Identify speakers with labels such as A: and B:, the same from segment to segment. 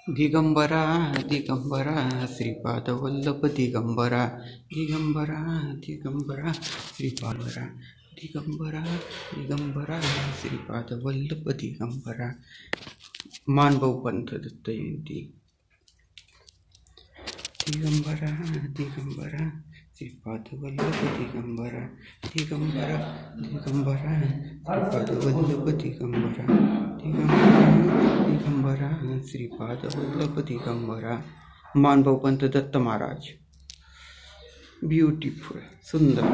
A: दिगंबरा दिगंबरा श्रीपाद वल्लभ दिगंबरा दिगंबरा दिगंबरा श्रीपादरा दिगंबरा दिगंबरा श्रीपाद वल्लभ दिगंबरा मानभाऊ पंथ दत्त जयंती दिगंबरा दिगंबरा श्रीपाद वल्लभ दिगंबरा दिगंबरा दिगंबरा श्रीपाद वल्लभ दिगंबरा दिगंबरा दिगंबरा श्रीपाद वल्लभ दिगंबरा मानभाऊ पंथ दत्त महाराज ब्यूटीफुल सुंदर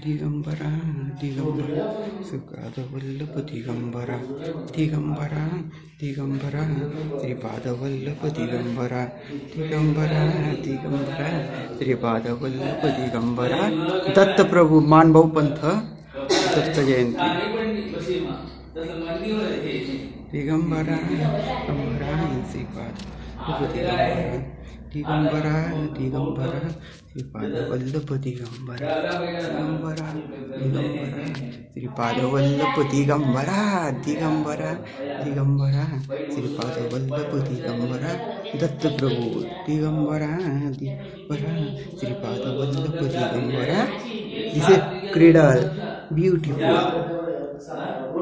A: दिगंबरा दिगंबरा श्रीपाद वल्लभ दिगंबरा दिगंबरा दिगंबरा श्रीपाद वल्लभ दिगंबरा दिगंबरा दिगंबरा श्रीपाद वल्लभ दिगंबरा दत्त प्रभु मानभाऊ पंथ दत्त जयंती दिगंबरा दिगंबरा श्रीपाद दिगंबरा दिगंबरा श्रीपाद वल्लभ दिगंबरा दिगंबरा दिगंबरा श्रीपाद वल्लभ दिगंबरा दिगंबरा दिगंबरा श्रीपाद वल्लभ दिगंबरा दत्त प्रभु दिगंबरा दिगंबरा श्रीपाद वल्लभ दिगंबरा इसे क्रीडल beautiful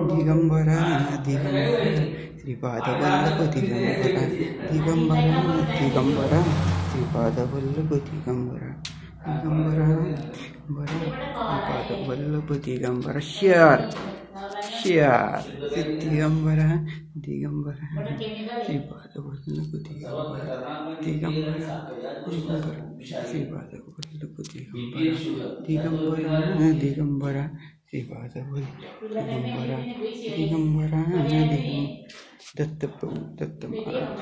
A: Digambara Digambara Shripad Vallabh Digambara Digambara Digambara Shripad Vallabh Digambara Digambara Shripad Vallabh Digambara share Digambara Digambara Shripad Vallabh Digambara Digambara Digambara Shripad Vallabh Digambara Digambara Digambara Shripad Digambara Digambara Dutt Prabhu Dutt Maharaj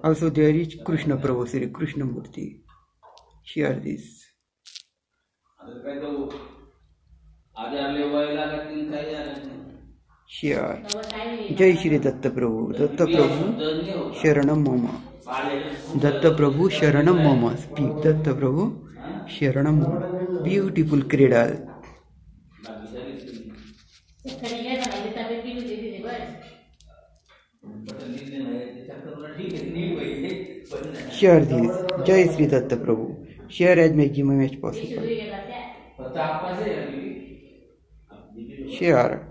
A: Also there is Krishna Prabhu, Sri Krishna Murti. Share this. Share. Jai Shri Datta Prabhu. Datta Prabhu Sharanam Mama. Datta Prabhu Sharanam Mama. Speak Datta Prabhu Sharanam Mama. Beautiful cradle. Share this. Jai Shri Datta Prabhu. Share as maximum as possible. Share.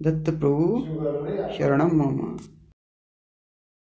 A: Datta Prabhu Sharanam Mama.